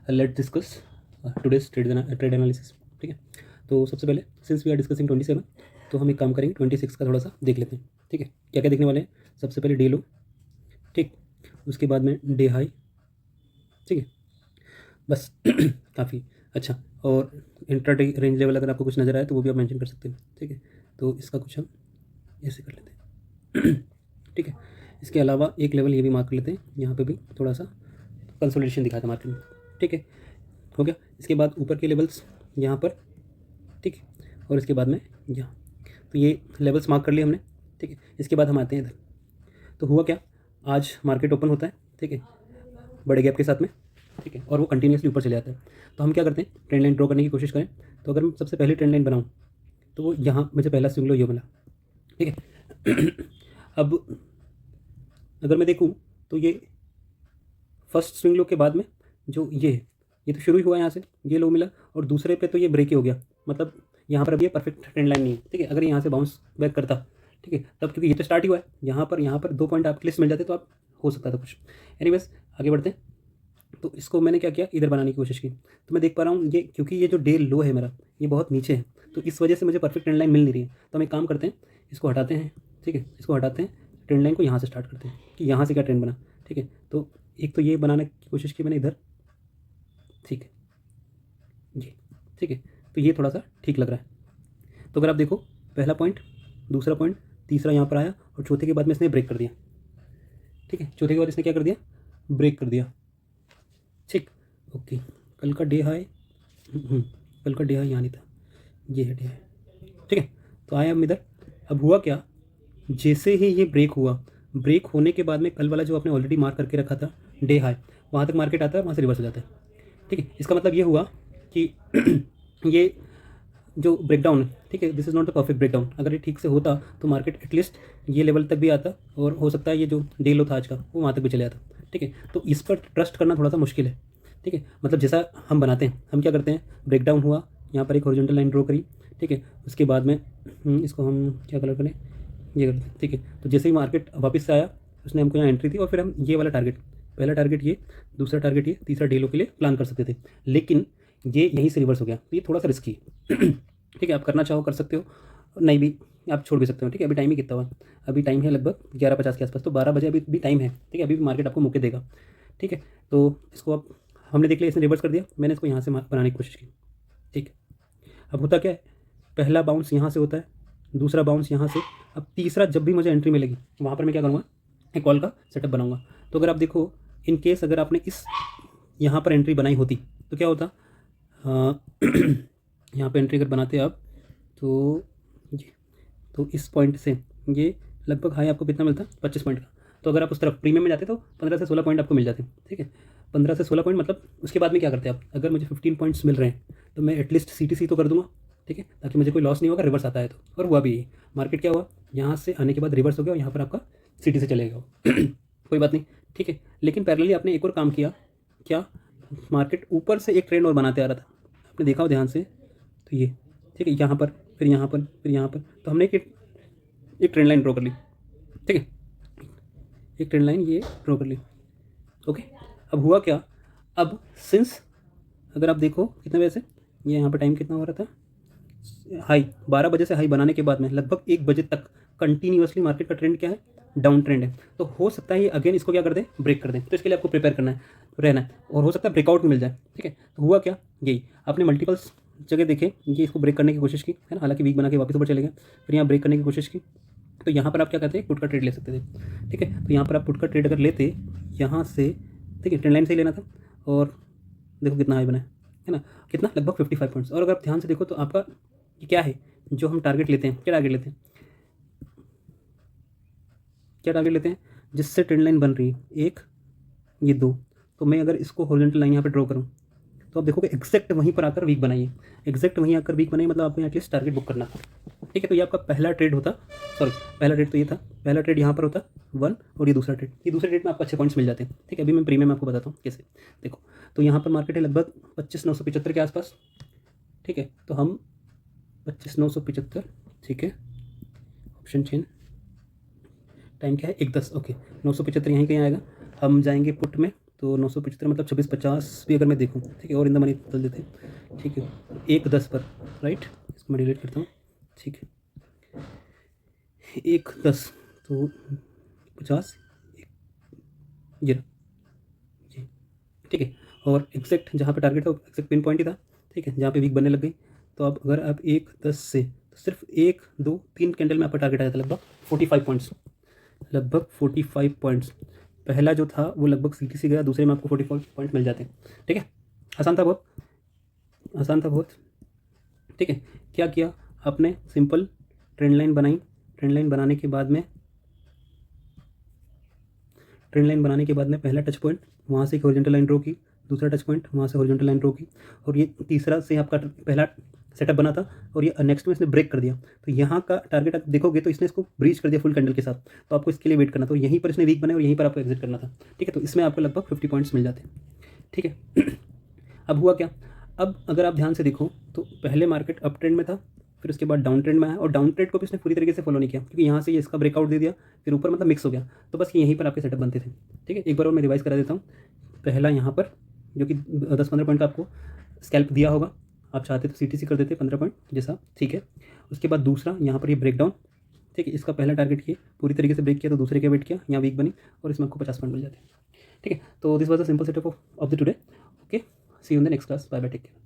Let discuss today's trade analysis. ठीक है, तो सबसे पहले सिंस वी आर डिस्कसिंग 27, तो हम एक काम करेंगे 26 का थोड़ा सा देख लेते हैं। ठीक है, क्या क्या देखने वाले हैं। सबसे पहले डे लो, ठीक, उसके बाद में डे हाई। ठीक है, बस काफ़ी अच्छा। और इंट्राडे रेंज लेवल अगर आपको कुछ नज़र आए तो वो भी आप मेंशन कर सकते हैं। ठीक है, तो इसका कुछ हम ऐसे कर लेते हैं। ठीक है, इसके अलावा एक लेवल ये भी मार्क कर लेते हैं, यहाँ पे भी थोड़ा सा कंसोलिडेशन दिखा था मार्केट में। ठीक है, हो गया। इसके बाद ऊपर के लेवल्स यहाँ पर, ठीक है, और इसके बाद में यहाँ, तो ये लेवल्स मार्क कर लिए हमने। ठीक है, इसके बाद हम आते हैं इधर। तो हुआ क्या, आज मार्केट ओपन होता है, ठीक है, बड़े गैप के साथ में, ठीक है, और वो कंटिन्यूसली ऊपर चले जाता है। तो हम क्या करते हैं, ट्रेंड लाइन ड्रॉ करने की कोशिश करें। तो अगर मैं सबसे पहले ट्रेंड लाइन बनाऊँ तो वो यहाँ मुझे पहला स्विंग लो ये मिला। ठीक है, अब अगर मैं देखूँ तो ये फर्स्ट स्विंग लो के बाद में जो ये है, ये तो शुरू ही हुआ यहाँ से, ये लो मिला, और दूसरे पे तो ये ब्रेक ही हो गया। मतलब यहाँ पर अभी ये परफेक्ट ट्रेंड लाइन नहीं है। ठीक है, अगर यहाँ से बाउंस बैक करता, ठीक है, तब क्योंकि ये तो स्टार्ट ही हुआ है, यहाँ पर 2 पॉइंट आपके लिस्ट मिल जाते तो आप हो सकता था कुछ। एनीवेज आगे बढ़ते हैं। तो इसको मैंने क्या किया, इधर बनाने की कोशिश की। तो मैं देख पा रहा हूँ ये, क्योंकि ये जो डे लो है मेरा, ये बहुत नीचे है, तो इस वजह से मुझे परफेक्ट ट्रेंड लाइन मिल नहीं रही है। तो हम एक काम करते हैं, इसको हटाते हैं। ठीक है, इसको हटाते हैं, ट्रेंड लाइन को यहाँ से स्टार्ट करते हैं कि यहाँ से क्या ट्रेंड बना। ठीक है, तो एक तो ये बनाने की कोशिश की मैंने इधर। ठीक है, ये ठीक है, तो ये थोड़ा सा ठीक लग रहा है। तो अगर आप देखो, पहला पॉइंट, दूसरा पॉइंट, तीसरा यहाँ पर आया, और चौथे के बाद में इसने ब्रेक कर दिया। ठीक है, चौथे के बाद इसने क्या कर दिया, ब्रेक कर दिया। ठीक, ओके, कल का डे हाई, कल का डे हाई यहाँ नहीं था, ये है डे हाई। ठीक है, तो आया हम इधर। अब हुआ क्या, जैसे ही ये ब्रेक हुआ, ब्रेक होने के बाद में कल वाला जो आपने ऑलरेडी मार्क करके रखा था डे हाई, वहाँ तक मार्केट आता है, वहाँ से रिवर्स हो जाता है। ठीक है, इसका मतलब ये हुआ कि ये जो ब्रेकडाउन है, ठीक है, this is not the perfect breakdown. अगर ये ठीक से होता तो मार्केट एटलीस्ट ये लेवल तक भी आता, और हो सकता है ये जो डे लो था आज का वो वहाँ तक भी चले जाता। ठीक है, तो इस पर ट्रस्ट करना थोड़ा सा मुश्किल है। ठीक है, मतलब जैसा हम बनाते हैं, हम क्या करते हैं, ब्रेकडाउन हुआ, यहाँ पर एक हॉरिजॉन्टल लाइन ड्रॉ करी। ठीक है, उसके बाद में इसको हम क्या कलर करें, ये करते हैं। ठीक है, तो जैसे ही मार्केट वापस से आया, उसने हमको यहाँ एंट्री दी, और फिर हम ये वाला टारगेट, पहला टारगेट ये, दूसरा टारगेट ये, तीसरा डे लो के लिए प्लान कर सकते थे। लेकिन ये यहीं से रिवर्स हो गया, तो ये थोड़ा सा रिस्की है। ठीक है, आप करना चाहो कर सकते हो, नहीं भी आप छोड़ भी सकते हो। ठीक है, अभी टाइम ही कितना हुआ, अभी टाइम है लगभग 11:50 के आसपास, तो 12 बजे अभी भी टाइम है। ठीक है, अभी भी मार्केट आपको मौके देगा। ठीक है, तो इसको आप, हमने देख लिया, इसने रिवर्स कर दिया, मैंने इसको यहाँ से बनाने की कोशिश की। ठीक है, अब होता क्या है, पहला बाउंस यहाँ से होता है, दूसरा बाउंस यहाँ से, अब तीसरा जब भी मुझे एंट्री मिलेगी वहाँ पर मैं क्या करूँगा, एक कॉल का सेटअप बनाऊँगा। तो अगर आप देखो, इन केस अगर आपने इस यहाँ पर एंट्री बनाई होती तो क्या होता, यहाँ पे एंट्री अगर बनाते आप तो ये, तो इस पॉइंट से ये लगभग हाई आपको कितना मिलता, 25 पॉइंट का। तो अगर आप उस तरफ प्रीमियम में जाते तो 15 से 16 पॉइंट आपको मिल जाते। ठीक है, 15 से 16 पॉइंट, मतलब उसके बाद में क्या करते हैं आप, अगर मुझे 15 पॉइंट्स मिल रहे हैं तो मैं एटलीस्ट CTC तो कर दूंगा। ठीक है, ताकि मुझे कोई लॉस नहीं होगा, रिवर्स आता है तो। और हुआ भी, मार्केट क्या हुआ, यहाँ से आने के बाद रिवर्स हो गया, और यहाँ पर आपका CTC चलेगा। कोई बात नहीं। ठीक है, लेकिन पैरेलली आपने एक और काम किया, क्या, मार्केट ऊपर से एक ट्रेंड और बनाते आ रहा था, आपने देखा हो ध्यान से, तो ये, ठीक है, यहाँ पर, फिर यहाँ पर, फिर यहाँ पर, तो हमने एक ट्रेंड लाइन ड्रॉ कर ली। ठीक है, एक ट्रेंड लाइन ये ड्रॉ कर ली। ओके, अब हुआ क्या, अब सिंस अगर आप देखो कितने बजे से, ये यहाँ पर टाइम कितना हो रहा था, हाई 12 बजे से हाई बनाने के बाद में लगभग 1 बजे तक कंटिन्यूसली मार्केट का ट्रेंड क्या है, डाउन ट्रेंड है। तो हो सकता है ये अगेन इसको क्या कर दें, ब्रेक कर दें। तो इसके लिए आपको प्रिपेयर करना है, रहना है, और हो सकता है ब्रेकआउट मिल जाए। ठीक है, तो हुआ क्या, यही आपने मल्टीपल्स जगह देखे, ये इसको ब्रेक करने की कोशिश की है ना, हालांकि वीक बना के वापस ऊपर चले गए, फिर यहाँ ब्रेक करने की कोशिश की। तो यहाँ पर आप क्या करते हैं, पुट का ट्रेड ले सकते थे। ठीक है, तो यहाँ पर आप पुट का ट्रेड अगर लेते यहाँ से, ठीक है, ट्रेंड लाइन से ही लेना था, और देखो कितना हाई बना है ना, कितना, लगभग 55 पॉइंट्स। और अगर आप ध्यान से देखो तो आपका ये क्या है, जो हम टारगेट लेते हैं, क्या टारगेट लेते हैं, क्या टारगेट लेते हैं, जिससे ट्रेंड लाइन बन रही है, एक, ये दो। तो मैं अगर इसको हॉरिजॉन्टल लाइन यहाँ पे ड्रॉ करूँ तो आप देखोगे एग्जैक्ट वहीं पर आकर वीक बनाइए, एग्जैक्ट वहीं आकर वीक बनाइए, मतलब आपको एटलीस्ट टारगेट बुक करना। ठीक है, तो ये आपका पहला ट्रेड होता, सॉरी पहला ट्रेड तो ये था, पहला ट्रेड यहाँ पर होता 1, और ये दूसरा ट्रेड, ये दूसरे ट्रेड में आपको अच्छे पॉइंट्स मिल जाते हैं। ठीक है, अभी मैं प्रीमियम आपको बताता हूँ कैसे। देखो, तो यहाँ पर मार्केट है लगभग 25,975 के आसपास। ठीक है, तो हम 25,975, ठीक है, ऑप्शन चेन, टाइम क्या है, 1:10, ओके, 975 यहीं कहीं आएगा, हम जाएंगे पुट में, तो 975 मतलब 2650 भी अगर मैं देखूँ, ठीक है, और इन द मनी बदल देते हैं, ठीक है, 110 पर, राइट, इसको मैं डिलीट करता हूँ, ठीक है, 110 तो 50 ये जी, ठीक है, और एग्जैक्ट जहाँ पे टारगेट था एग्जैक्ट पिन पॉइंट ही था, ठीक है, जहाँ पे वीक बनने लग गई। तो अब अगर आप 1-10 से तो सिर्फ 1, 2, 3 कैंडल में आपका टारगेट आया था लगभग 45 पॉइंट्स, लगभग 45 पॉइंट्स। पहला जो था वो लगभग सीटीसी गया, दूसरे में आपको 45 पॉइंट मिल जाते हैं, ठीक है, आसान था बहुत, आसान था बहुत, ठीक है। क्या किया आपने, सिंपल ट्रेंड लाइन बनाई, ट्रेंड लाइन बनाने के बाद में पहला टच पॉइंट वहाँ से एक हॉरिजॉन्टल लाइन ड्रॉ की, दूसरा टच पॉइंट वहाँ से हॉरिजॉन्टल लाइन ड्रॉ की, और ये तीसरा से आपका पहला सेटअप बना था, और ये नेक्स्ट में इसने ब्रेक कर दिया। तो यहाँ का टारगेट आप देखोगे तो इसने इसको ब्रीच कर दिया फुल कैंडल के साथ, तो आपको इसके लिए वेट करना था, तो यहीं पर इसने वीक बनाया और यहीं पर आपको एग्जिट करना था, ठीक है। तो इसमें आपको लगभग 50 पॉइंट्स मिल जाते हैं, ठीक है। अब हुआ क्या, अब अगर आप ध्यान से देखो तो पहले मार्केट अप ट्रेंड में था, फिर उसके बाद डाउन ट्रेंड में आया, और डाउन ट्रेंड को भी इसने पूरी तरीके से फॉलो नहीं किया, क्योंकि यहाँ से ये इसका ब्रेकआउट दे दिया, फिर ऊपर मतलब मिक्स हो गया, तो बस यहीं पर आपके सेटअप बनते थे, ठीक है। एक बार और मैं रिवाइज करा देता हूँ, पहला यहाँ पर जो कि 10-15 पॉइंट का आपको स्कैल्प दिया होगा, आप चाहते तो सीटीसी कर देते 15 पॉइंट जैसा, ठीक है। उसके बाद दूसरा यहाँ पर ये ब्रेकडाउन, ठीक है, इसका पहला टारगेट किए पूरी तरीके से ब्रेक किया, तो दूसरे के वेट किया, यहाँ वीक बनी, और इसमें आपको 50 पॉइंट मिल जाते हैं, ठीक है। तो this was the simple setup of the today, okay, see you in the next class, bye bye, take care.